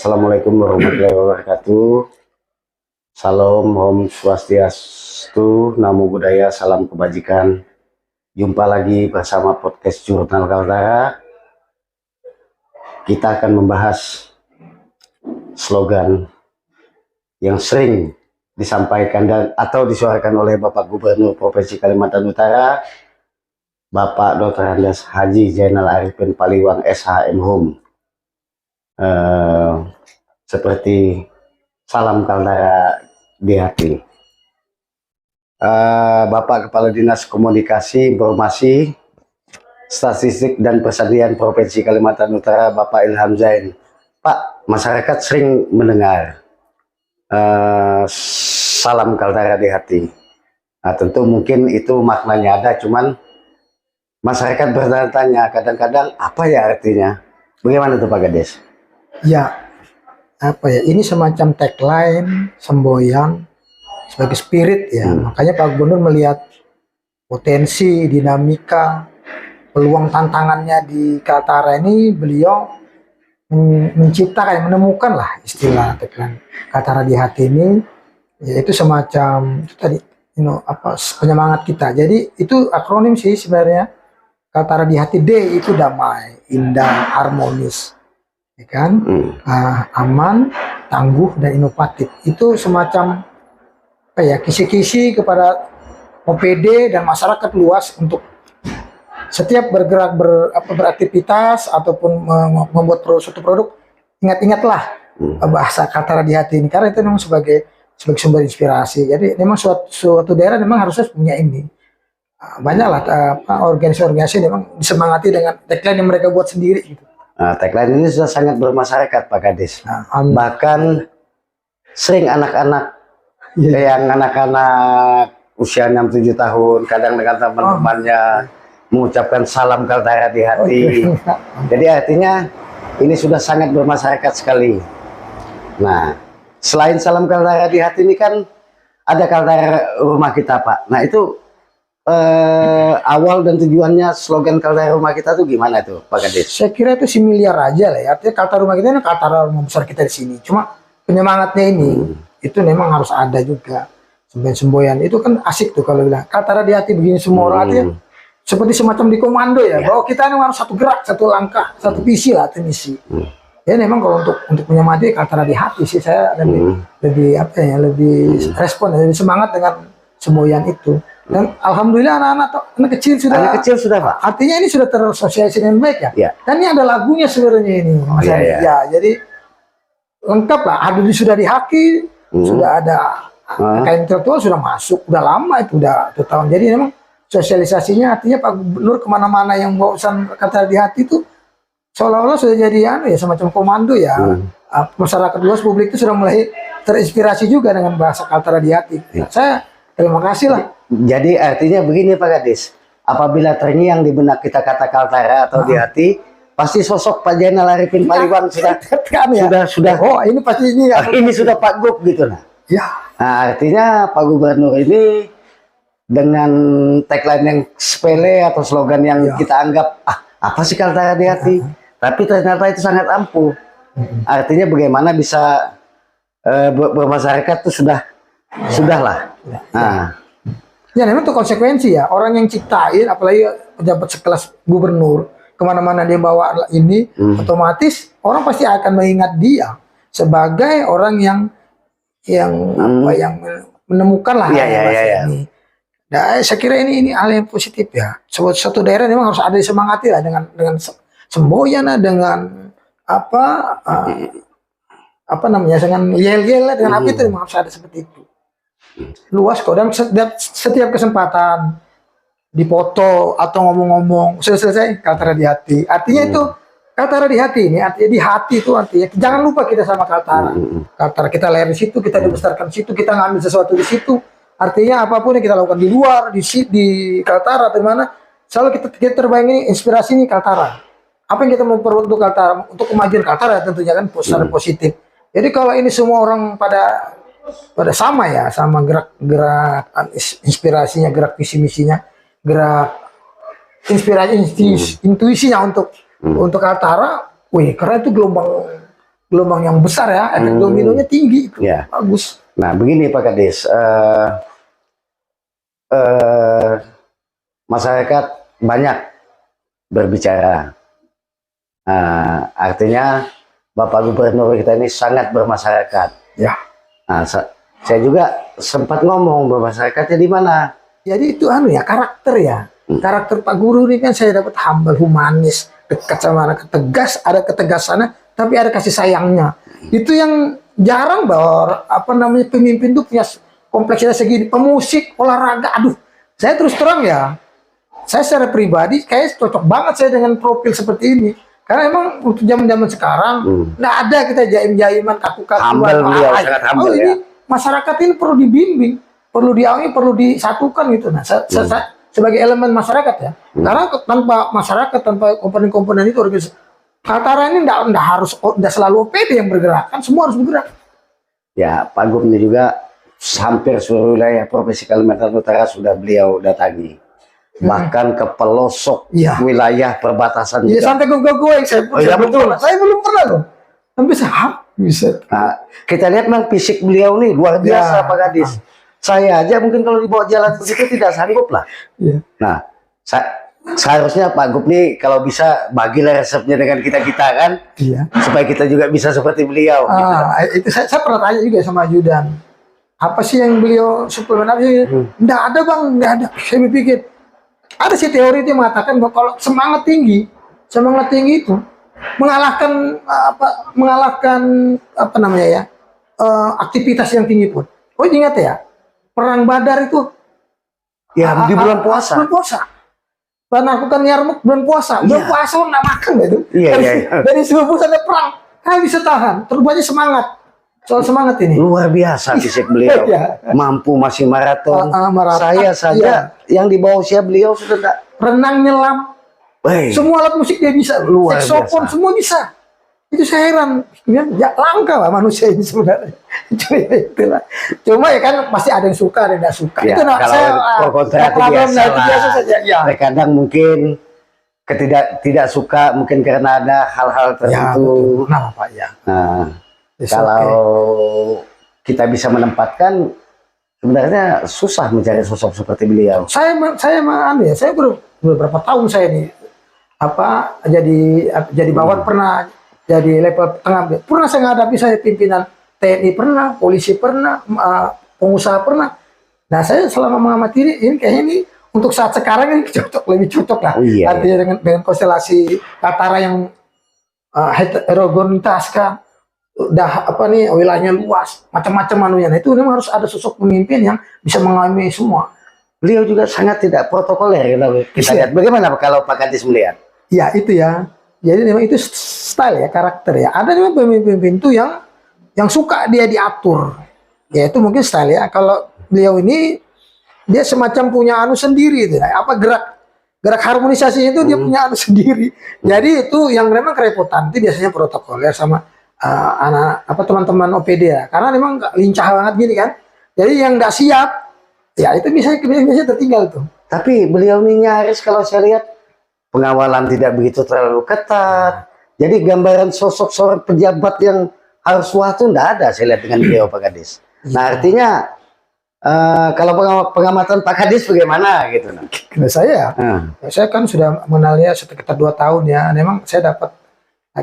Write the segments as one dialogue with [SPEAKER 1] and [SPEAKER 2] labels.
[SPEAKER 1] Assalamualaikum warahmatullahi wabarakatuh. Salam, Om Swastiastu, Namo Buddhaya, salam kebajikan. Jumpa lagi bersama podcast Jurnal Kaltara. Kita akan membahas slogan yang sering disampaikan atau disuarakan oleh Bapak Gubernur Provinsi Kalimantan Utara, Bapak Dr. Andes Haji Zainal Arifin Paliwang SHM. Seperti salam Kaltara di hati. Bapak Kepala Dinas Komunikasi, Informasi, Statistik dan Persadian Provinsi Kalimantan Utara, Bapak Ilham Zain. Pak, masyarakat sering mendengar salam Kaltara di hati. Nah, tentu mungkin itu maknanya ada, cuman masyarakat bertanya kadang-kadang apa ya artinya? Bagaimana itu Pak Gades?
[SPEAKER 2] Ya, apa ya? Ini semacam tagline, semboyan sebagai spirit ya. Makanya Pak Gubernur melihat potensi, dinamika, peluang tantangannya di Kaltara ini, beliau menciptakan, menemukan lah istilah tagline Kaltara di hati ini, yaitu semacam itu tadi, penyemangat kita. Jadi itu akronim sih sebenarnya. Kaltara di hati, D itu damai, indah, harmonis, ya kan? Aman, tangguh, dan inovatif. Itu semacam apa ya, kisi-kisi kepada OPD dan masyarakat luas untuk setiap bergerak beraktivitas ataupun membuat suatu produk, ingat-ingatlah bahasa Kaltara di hati ini, karena itu memang sebagai sumber inspirasi. Jadi memang suatu daerah memang harusnya punya ini. Banyaklah organisasi-organisasi memang disemangati dengan tagline yang mereka buat sendiri gitu.
[SPEAKER 1] Nah, tagline ini sudah sangat bermasyarakat Pak Kades. Bahkan sering anak-anak yang anak-anak usia 6-7 tahun kadang dengan teman-temannya mengucapkan salam Kaltara di hati. Jadi artinya ini sudah sangat bermasyarakat sekali. Nah, selain salam Kaltara di hati ini kan ada Kaltara rumah kita Pak. Nah itu awal dan tujuannya slogan Kaltara rumah kita tuh gimana tuh Pak Kades?
[SPEAKER 2] Saya kira itu similiar aja lah ya. Artinya Kaltara rumah kita ini Kaltara rumah besar kita di sini. Cuma penyemangatnya ini itu memang harus ada juga. Semboyan itu kan asik tuh kalau bilang Kaltara di hati begini semua orang, artinya seperti semacam di komando ya. Bahwa kita ini harus satu gerak, satu langkah, satu visi lah, satu misi. Ya memang kalau untuk menyemangati Kaltara di hati sih saya lebih lebih respon, lebih semangat dengan semboyan itu. Dan alhamdulillah anak kecil sudah Pak. Artinya ini sudah tersosialisasi dengan baik ya. Dan ini ada lagunya sebenarnya ini Mas Ari. Ya, jadi lengkap lah. Sudah di haki, sudah ada kain intelektual sudah masuk, udah lama itu udah 2 tahun. Jadi memang sosialisasinya artinya Pak Gubernur kemana-mana yang bawa urusan Kaltara di hati itu seolah-olah sudah jadi semacam komando ya. Masyarakat luas, publik itu sudah mulai terinspirasi juga dengan bahasa Kaltara di hati. Saya terima kasih lah.
[SPEAKER 1] Jadi artinya begini Pak Kades, apabila terngiang di benak kita kata Kaltara atau di hati, pasti sosok Pak Zainal Arifin Paliwang sudah.
[SPEAKER 2] Oh ini pasti ini.
[SPEAKER 1] Ini sudah Pak Gub gitu nah.
[SPEAKER 2] Ya.
[SPEAKER 1] Nah artinya Pak Gubernur ini dengan tagline yang sepele atau slogan yang kita anggap apa sih Kaltara di hati, tapi ternyata itu sangat ampuh. Artinya bagaimana bisa bermasyarakat itu sudahlah. Nah.
[SPEAKER 2] Ya memang itu konsekuensi ya, orang yang ciptain apalagi pejabat sekelas gubernur kemana-mana dia bawa ini, otomatis orang pasti akan mengingat dia sebagai orang yang menemukan lah ini. Nah, saya kira ini hal yang positif ya. Suatu daerah memang harus ada disemangati lah dengan semboyan lah, dengan dengan yel-yel lah, dengan itu memang harus ada seperti itu. Luas kok, dan setiap kesempatan dipoto atau ngomong-ngomong selesai Kaltara di hati. Artinya itu Kaltara di hati ini artinya di hati itu artinya jangan lupa kita sama Kaltara. Kaltara kita lahir di situ, kita dibesarkan di situ, kita ngambil sesuatu di situ. Artinya apapun yang kita lakukan di luar, di Kaltara atau di mana, selalu kita terbayang inspirasi ini Kaltara. Apa yang kita mau perlu untuk Kaltara, untuk kemajuan Kaltara tentunya kan secara positif. Jadi kalau ini semua orang pada sama ya, sama gerak inspirasinya, gerak visi misinya, gerak inspirasi intuisinya untuk Kaltara, karena itu gelombang yang besar ya, efek dominonya tinggi itu.
[SPEAKER 1] Ya.
[SPEAKER 2] Bagus.
[SPEAKER 1] Nah, begini Pak Kades, masyarakat banyak berbicara. Artinya Bapak Gubernur kita ini sangat bermasyarakat.
[SPEAKER 2] Ya.
[SPEAKER 1] Nah, saya juga sempat ngomong bermasyarakatnya di mana.
[SPEAKER 2] Jadi itu anu ya, karakter ya. Karakter Pak Guru ini kan saya dapat humble, humanis, dekat sama anak, tegas, ada ketegasannya, tapi ada kasih sayangnya. Itu yang jarang bahwa apa namanya pemimpin itu punya kompleksitas segini. Pemusik, olahraga, aduh. Saya terus terang ya, saya secara pribadi kayak cocok banget saya dengan profil seperti ini. Karena emang untuk zaman-zaman sekarang nggak ada kita jaim-jaiman kaku-kakuan.
[SPEAKER 1] Humble beliau, sangat humble
[SPEAKER 2] ini masyarakat ini perlu dibimbing, perlu diawasi, perlu disatukan gitu. Nah, sebagai elemen masyarakat ya. Karena tanpa masyarakat, tanpa komponen-komponen itu Kaltara ini nggak selalu OPD yang bergerak, kan semua harus bergerak.
[SPEAKER 1] Ya, Pak Gub ini juga hampir seluruh wilayah Provinsi Kalimantan Utara sudah beliau datangi. Bahkan ke pelosok wilayah perbatasan.
[SPEAKER 2] Iya, sampai ke yang saya pun.
[SPEAKER 1] Ya, betul.
[SPEAKER 2] Saya belum pernah loh. Sampai bisa.
[SPEAKER 1] Nah, kita lihat memang fisik beliau nih luar biasa Pak Kadis. Saya aja mungkin kalau dibawa jalan begitu tidak sanggup lah. Ya. Nah, seharusnya Pak Gub nih kalau bisa bagilah resepnya dengan kita kan, supaya kita juga bisa seperti beliau.
[SPEAKER 2] Itu saya pernah tanya juga sama ajudan, apa sih yang beliau suplemen apa sih? Nggak ada bang, nggak ada. Saya berpikir ada sih teori itu yang mengatakan bahwa kalau semangat tinggi itu mengalahkan apa namanya ya, aktivitas yang tinggi pun. Oh ingat ya, perang Badar itu
[SPEAKER 1] ya di bulan puasa.
[SPEAKER 2] Bulan puasa. Melakukan Yarmuk bulan puasa. Bulan puasa nggak makan gitu. Dari subuh sampai perang, kan bisa tahan. Terus banyak semangat. Soal semangat ini.
[SPEAKER 1] Luar biasa fisik beliau. Mampu masih maraton. Saya saja yang di bawah usia beliau sudah tak.
[SPEAKER 2] Renang, nyelam. Semua alat musik dia bisa. Saxophone semua bisa. Itu saya heran. Ya, langka lah manusia ini sebenarnya. Cuma ya kan pasti ada yang suka, ada yang tidak suka.
[SPEAKER 1] Ya,
[SPEAKER 2] itu
[SPEAKER 1] kalau kontra itu biasa saja. Terkadang mungkin tidak suka mungkin karena ada hal-hal tertentu.
[SPEAKER 2] Nah, Pak ya.
[SPEAKER 1] Nah, kalau kita bisa menempatkan, sebenarnya susah mencari sosok seperti beliau.
[SPEAKER 2] Saya beberapa tahun saya ini jadi bawahan pernah. Jadi level tengah pernah saya menghadapi, saya pimpinan TNI pernah, polisi pernah, pengusaha pernah. Nah saya selama mengamati ini kayaknya ini untuk saat sekarang ini lebih cocok lah. Artinya dengan konstelasi Kaltara yang heterogenitas kan, udah wilayahnya luas, macam-macam manunya. Nah itu memang harus ada sosok pemimpin yang bisa mengalami semua.
[SPEAKER 1] Beliau juga sangat tidak protokoler. Kita lihat bagaimana kalau Pak Kadis melihat?
[SPEAKER 2] Ya itu ya. Jadi memang itu style ya, karakter ya. Ada memang pemimpin itu yang suka dia diatur. Ya itu mungkin style ya. Kalau beliau ini dia semacam punya anu sendiri itu. Apa gerak harmonisasi itu dia punya anu sendiri. Jadi itu yang memang kerepotan itu biasanya protokoler sama teman-teman OPD ya. Karena memang lincah banget gini kan. Jadi yang nggak siap ya itu biasanya tertinggal tuh.
[SPEAKER 1] Tapi beliau ini nyaris kalau saya lihat pengawalan tidak begitu terlalu ketat. Jadi gambaran sosok seorang pejabat yang harus wah itu tidak ada saya lihat dengan beliau Pak Kadis. Nah artinya kalau pengamatan Pak Kadis bagaimana gitu?
[SPEAKER 2] Saya kan sudah mengenalnya sekitar 2 tahun ya. Memang saya dapat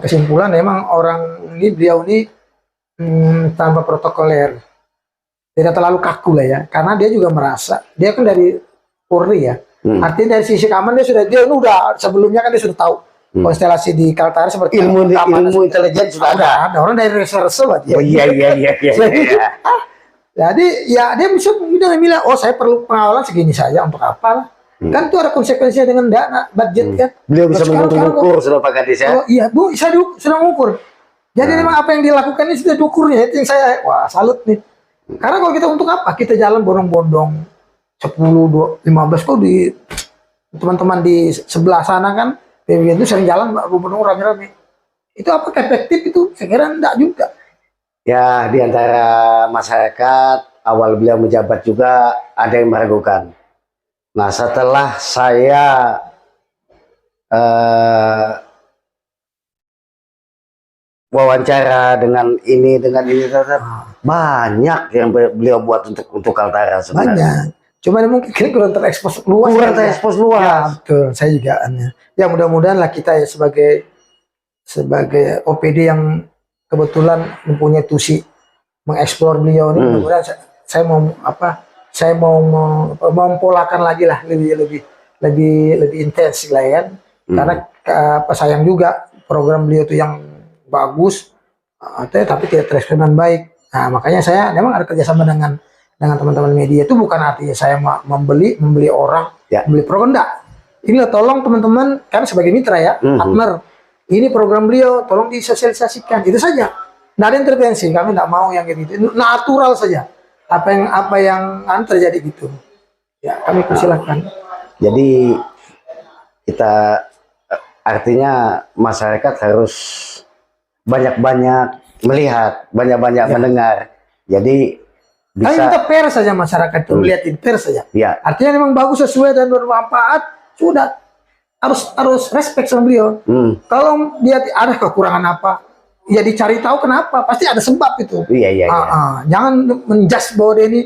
[SPEAKER 2] kesimpulan memang beliau ini tanpa protokoler, tidak terlalu kaku lah ya. Karena dia juga merasa dia kan dari Polri ya. Artinya dari sisi keamanan dia udah sebelumnya kan dia sudah tahu konstelasi di Kaltara seperti
[SPEAKER 1] ilmu intelijen sudah ada.
[SPEAKER 2] Ada orang dari reserse ya.
[SPEAKER 1] Oh iya.
[SPEAKER 2] Jadi ya dia bisa bilang oh saya perlu pengawalan segini saja untuk apa? Kan itu ada konsekuensinya dengan dana budget kan.
[SPEAKER 1] Beliau bisa mengukur sudah Pak Kadis ya.
[SPEAKER 2] Oh iya Bu, saya sudah mengukur. Jadi memang apa yang dilakukan ini sudah diukurnya. Itu yang saya salut nih. Karena kalau kita untuk apa? Kita jalan bondong-bondong 10, 15 kok di teman-teman di sebelah sana kan PBB itu sering jalan gubernur rame-rame. Itu apa efektif itu? Saya kira enggak juga.
[SPEAKER 1] Ya di antara masyarakat awal beliau menjabat juga ada yang meragukan. Nah setelah saya wawancara dengan ini tetap banyak yang beliau buat untuk Kaltara sebenarnya.
[SPEAKER 2] Banyak. Cuma mungkin kurang terekspos luas.
[SPEAKER 1] Kurang terekspos luas.
[SPEAKER 2] Ya, betul. Saya juga ya mudah-mudahan lah kita ya sebagai OPD yang kebetulan mempunyai tusi mengeksplor beliau ini, mudah-mudahan saya mau mempolakan lagi lah lebih intens lah ya. Karena sayang juga program beliau itu yang bagus, tapi tidak terespon dengan baik. Nah, makanya saya memang ada kerjasama dengan teman-teman media. Itu bukan artinya saya membeli orang, membeli program, enggak. Inilah tolong teman-teman, karena sebagai mitra ya, partner. Ini program beliau, tolong disosialisasikan. Itu saja. Nggak ada intervensi. Kami nggak mau yang gitu. Natural saja. Apa yang terjadi gitu. Ya, kami persilahkan.
[SPEAKER 1] Jadi kita artinya masyarakat harus banyak-banyak melihat, banyak-banyak mendengar. Jadi bisa.
[SPEAKER 2] Kami minta pers saja masyarakat itu melihatin pers saja.
[SPEAKER 1] Ya.
[SPEAKER 2] Artinya memang bagus, sesuai dan bermanfaat, sudah harus respect sama beliau. Kalau dia ada kekurangan apa, ya dicari tahu kenapa. Pasti ada sebab itu.
[SPEAKER 1] Iya.
[SPEAKER 2] Jangan menjudge bahwa dia ini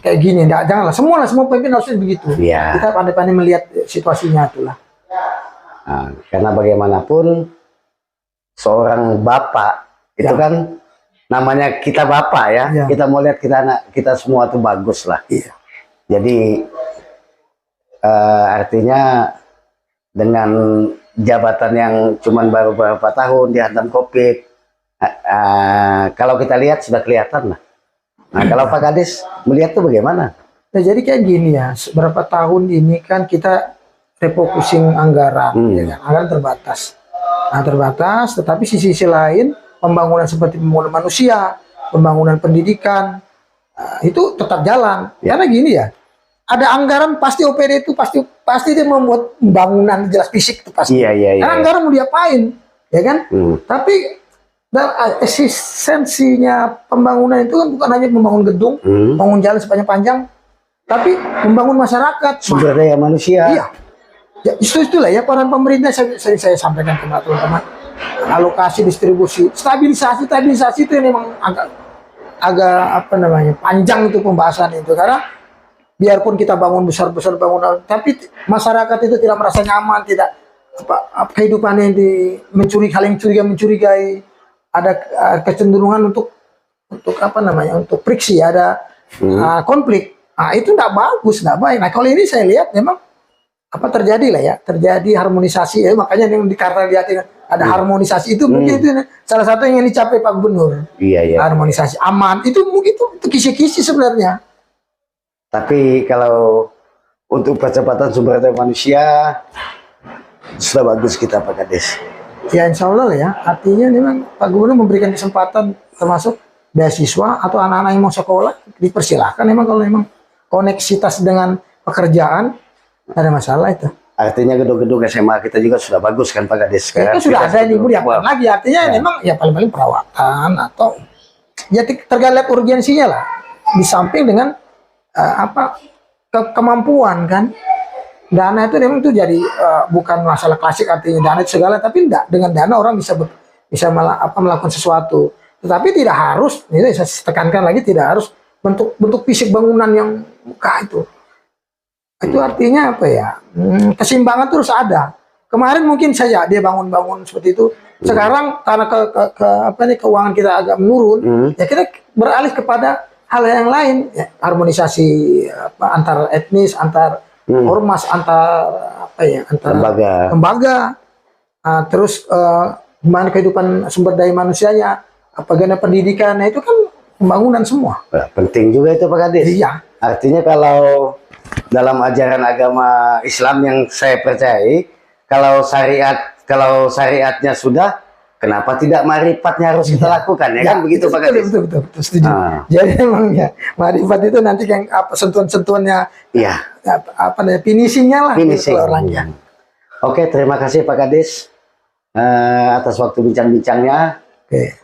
[SPEAKER 2] kayak gini. Janganlah. Semua pemimpin harusnya begitu.
[SPEAKER 1] Iya.
[SPEAKER 2] Kita pandai-pandai melihat situasinya itulah.
[SPEAKER 1] Nah, karena bagaimanapun seorang bapak itu kan namanya kita bapak ya. Kita mau lihat kita semua tuh bagus lah. Iya. Jadi artinya dengan jabatan yang cuman baru beberapa tahun dihantam COVID, kalau kita lihat sudah kelihatan lah. Nah, kalau Pak Kadis melihat tuh bagaimana?
[SPEAKER 2] Nah, jadi kayak gini ya, beberapa tahun ini kan kita refocusing anggaran, ya kan? Anggaran terbatas. Nah, terbatas, tetapi sisi lain pembangunan seperti pembangunan manusia, pembangunan pendidikan, itu tetap jalan. Karena gini ya, ada anggaran pasti OPD itu pasti dia membuat bangunan jelas fisik itu pasti.
[SPEAKER 1] Iya.
[SPEAKER 2] Karena anggaran mau diapain, ya kan? Tapi esensinya pembangunan itu kan bukan hanya membangun gedung, bangun jalan sepanjang-panjang, tapi membangun masyarakat.
[SPEAKER 1] Sumber daya manusia.
[SPEAKER 2] Iya. Ya, itulah ya peran pemerintah saya sampaikan ke teman-teman. Alokasi, distribusi, stabilisasi itu memang agak panjang itu pembahasan itu, karena biarpun kita bangun besar-besar bangunan, tapi masyarakat itu tidak merasa nyaman, tidak kehidupannya mencurigai, ada kecenderungan untuk friksi, ada konflik. Nah, itu tidak bagus, tidak baik. Nah, kalau ini saya lihat memang terjadi harmonisasi ya, makanya yang dilihat ada harmonisasi itu mungkin itu salah satu yang dicapai Pak Gubernur.
[SPEAKER 1] Iya.
[SPEAKER 2] Harmonisasi aman itu mungkin itu kisi-kisi sebenarnya.
[SPEAKER 1] Tapi kalau untuk percepatan sumber daya manusia sudah bagus kita Pak Kadis.
[SPEAKER 2] Ya insya Allah lah ya, artinya memang Pak Gubernur memberikan kesempatan termasuk beasiswa atau anak-anak yang mau sekolah dipersilahkan. Memang kalau memang koneksitas dengan pekerjaan ada masalah itu.
[SPEAKER 1] Artinya gedung-gedung SMA kita juga sudah bagus kan Pak Kadis.
[SPEAKER 2] Itu sudah ada di diapain lagi, artinya memang ya paling-paling perawatan atau ya tergantung urgensinya lah. Di samping dengan kemampuan kan. Dana itu memang itu jadi bukan masalah klasik artinya dana itu segala, tapi enggak, dengan dana orang bisa melakukan sesuatu. Tetapi tidak harus, ini saya tekankan lagi, tidak harus bentuk fisik bangunan yang muka itu. Itu artinya apa ya? Keseimbangan terus ada. Kemarin mungkin saja dia bangun-bangun seperti itu. Sekarang karena keuangan kita agak menurun, ya kita beralih kepada hal yang lain, ya, harmonisasi antar etnis, antar ormas, antar lembaga. Terus gimana kehidupan sumber daya manusianya, bagaimana pendidikannya, itu kan pembangunan semua.
[SPEAKER 1] Penting juga itu Pak Kadis.
[SPEAKER 2] Iya.
[SPEAKER 1] Artinya kalau dalam ajaran agama Islam yang saya percayai, kalau syariatnya sudah, kenapa tidak marifatnya harus kita lakukan, ya kan begitu Pak Kadis?
[SPEAKER 2] Betul, setuju. Jadi memang ya marifat itu nanti yang sentuhan-sentuhannya,
[SPEAKER 1] iya,
[SPEAKER 2] finishingnya lah.
[SPEAKER 1] Finishing.
[SPEAKER 2] Orangnya.
[SPEAKER 1] Oke, terima kasih Pak Kadis atas waktu bincang-bincangnya.
[SPEAKER 2] Oke.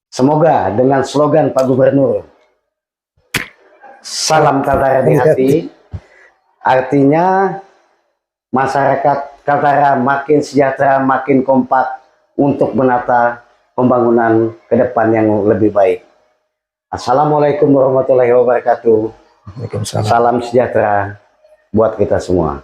[SPEAKER 1] Semoga dengan slogan Pak Gubernur, salam Kaltara di hati, artinya masyarakat Kaltara makin sejahtera, makin kompak, untuk menata pembangunan ke depan yang lebih baik. Assalamualaikum warahmatullahi wabarakatuh.
[SPEAKER 2] Waalaikumsalam.
[SPEAKER 1] Salam sejahtera buat kita semua.